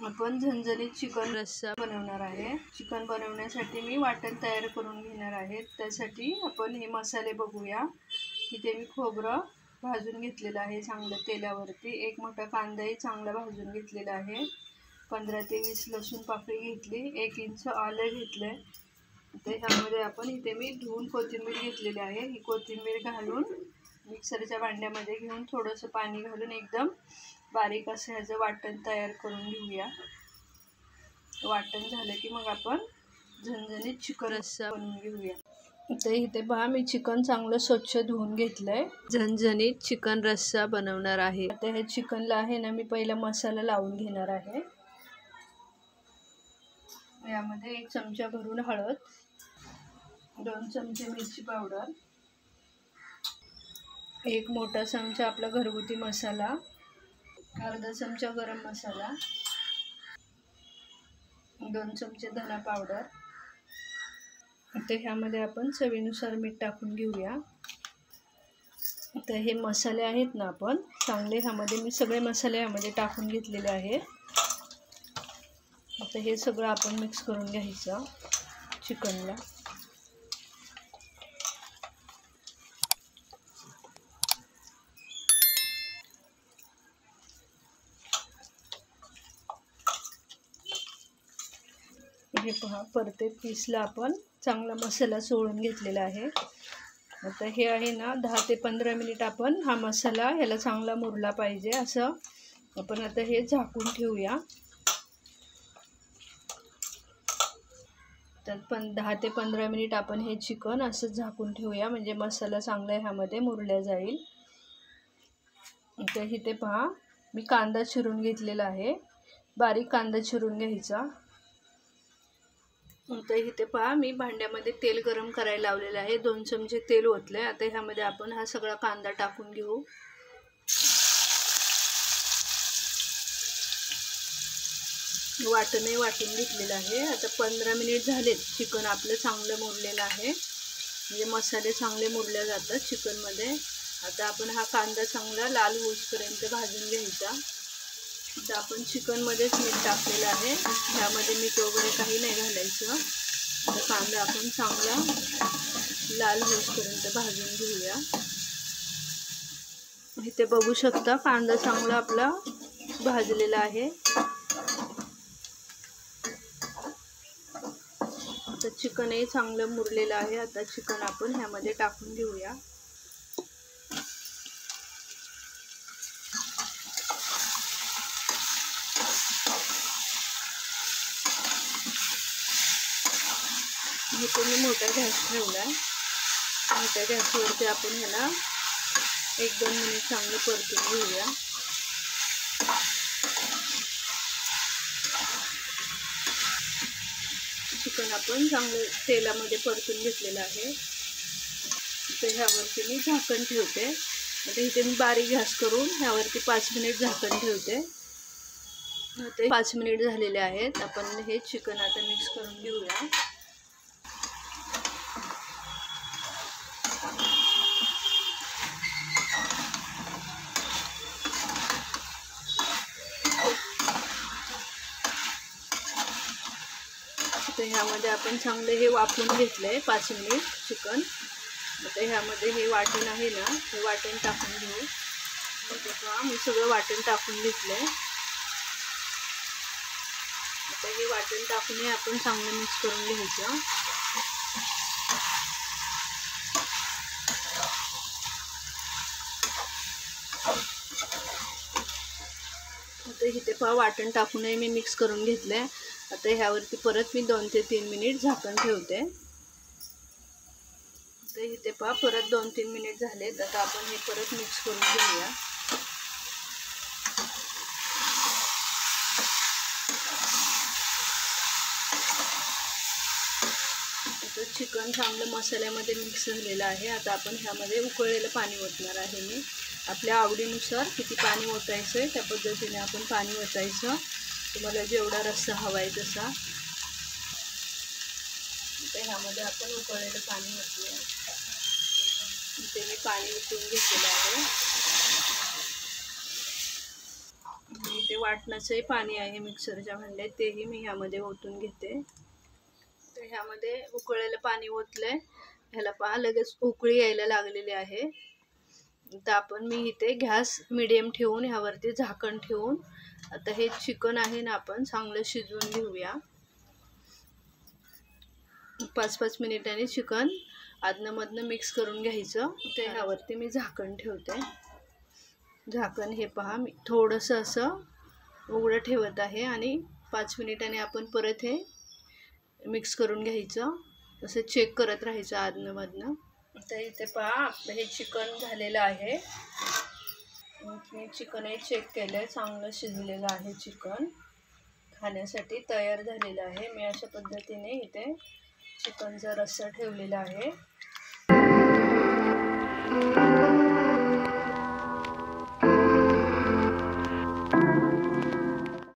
आपण झणझणीत चिकन रस्सा बनवणार आहे। चिकन बनवण्यासाठी मी वाटण तयार करून घेणार आहे। त्यासाठी आपण हे मसाले बघूया। इथे मी खोबरं भाजून घेतलेलं आहे चांगलं तेलावरती। एक मोठा कांदाही चांगला भाजून घेतलेला आहे। 15 ते 20 लसूण पाकळी घेतली। 1 इंच आलं घेतलंय। त्यामध्ये आपण इथे मी धुवून कोथिंबीर घेतलेली आहे। ही कोथिंबीर घालून मिक्सरच्या भांड्यामध्ये घेऊन थोडंसं पाणी घालून एकदम बारीक असं ह्याचं वाटण तयार करून घेऊया। वाटण झालं की मग आपण झणझणीत चिकन रस्सा बनवून घेऊया। इथे पहा मी चिकन चांगलं स्वच्छ धुवून घेतलंय। झणझणीत चिकन रस्सा बनवणार आहे। आता हे चिकनला आहे ना मी पहिला मसाला लावून घेणार आहे। यामध्ये 1 चमचा भरून हळद, 2 चमचे मिरची पावडर, 1 मोठा चमचा आपला घरगुती मसाला, अर्धा चमचा गरम मसाला, 2 चमचे धना पावडर। आता ह्यामध्ये आपण चवीनुसार मीठ टाकून घेऊया। आता हे मसाले आहेत ना आपण चांगले ह्यामध्ये मी सगळे मसाले ह्यामध्ये टाकून घेतलेले आहेत। आता हे सगळं आपण मिक्स करून घ्यायचं चिकनला। हे पहा प्रत्येक पीसला आपण चांगला मसाला सोडून घेतलेला आहे। आता हे आहे ना 10 ते 15 मिनिट आपण हा मसाला ह्याला चांगला मुरला पाहिजे असं आपण आता हे झाकून ठेवूया। तर 10 ते 15 मिनिट आपण हे चिकन असं झाकून ठेवूया म्हणजे मसाला चांगला ह्यामध्ये मुरला जाईल। आता इथे पहा मी कांदा चिरून घेतलेला आहे। बारीक कांदा चिरून घ्यायचा। आता इथे पहा मी भांड्यामध्ये तेल गरम करायला लावलेलं आहे। 2 चमचे तेल ओतले। आता ह्यामध्ये आपण हा सगळा कांदा टाकून घेऊ। वाटणही वाटून घेतलेलं आहे। आता 15 मिनिट झालेत। चिकन आपलं चांगलं मुरलेलं आहे म्हणजे मसाले चांगले मुरले जातात चिकनमध्ये। आता आपण हा कांदा चांगला लाल होईपर्यंत भाजून घ्यायचा। आता आपण चिकनमध्येच मीठ टाकलेलं आहे। ह्यामध्ये मीठ वगैरे काही नाही घालायचं। आता कांदा आपण चांगला लाल होईपर्यंत भाजून घेऊया। इथे बघू शकता कांदा चांगला आपला भाजलेला आहे। आता चिकनही चांगलं मुरलेलं आहे। आता चिकन आपण ह्यामध्ये टाकून घेऊया। इथे मी मोठा गॅस ठेवलाय। मोठ्या गॅसवरती आपण ह्याला 1-2 मिनिट चांगलं परतून घेऊया। चिकन आपण चांगलं तेलामध्ये परतून घेतलेलं आहे। तर ह्यावरती मी झाकण ठेवते। आता इथे मी बारीक गॅस करून ह्यावरती 5 मिनिट झाकण ठेवते। आता 5 मिनिट झालेले आहेत। आपण हे चिकन आता मिक्स करून घेऊया। तर ह्यामध्ये आपण चांगले हे वाफवून घेतलंय 5 मिनिट चिकन। आता ह्यामध्ये हे वाटण आहे ना हे वाटण टाकून घेऊ। आता मी सगळं वाटण टाकून घेतलंय। आता हे वाटण टाकून आपण चांगलं मिक्स करून घ्यायचं। आता इथे पहा वाटण टाकूनही मी मिक्स करून घेतलंय। आता ह्यावरती परत मी 2 ते 3 मिनिट झाकण ठेवते। तर इथे पहा परत 2-3 मिनिट झालेत। आता आपण हे परत मिक्स करून घेऊया। आता चिकन चांगलं मसाल्यामध्ये मिक्स झालेलं आहे। आता आपण ह्यामध्ये उकळलेलं पाणी ओतणार आहे मी। आपल्या आवडीनुसार किती पाणी ओतायचं आहे त्या पद्धतीने आपण पाणी ओतायचं। तुम्हाला जेवढा रस्सा हवा आहे तसा। तर ह्यामध्ये आपण उकळलेलं पाणी ओतूया। इथे मी पाणी उकळून घेतलेलं आहे। इथे ते वाटणाचंही पाणी आहे मिक्सरच्या भांड्यात, तेही मी ह्यामध्ये ओतून घेते. तर ह्यामध्ये उकळलेलं पाणी ओतलंय. ह्याला पहा लगेच उकळी यायला लागलेली आहे. तर आपण मी इथे गॅस मिडियम ठेवून ह्यावरती झाकण ठेवून आता हे चिकन आहे ना आपण चांगलं शिजवून घेऊया. 5-5 मिनिटांनी चिकन आदनमधनं मिक्स करून घ्यायचं. ते ह्यावरती मी झाकण ठेवते. झाकण हे पहा मी थोडंसं असं उघडं ठेवत आहे आणि 5 मिनिटांनी आपण परत हे मिक्स करून घ्यायचं. असं चेक करत राहायचं आदनमधनं. तर इथे पहा आपलं हे चिकन झालेलं आहे. मी चिकनही चेक केलं आहे, चांगलं शिजलेलं आहे. चिकन खाण्यासाठी तयार झालेलं आहे. मी अशा पद्धतीने इथे चिकनचा रस्सा ठेवलेला आहे.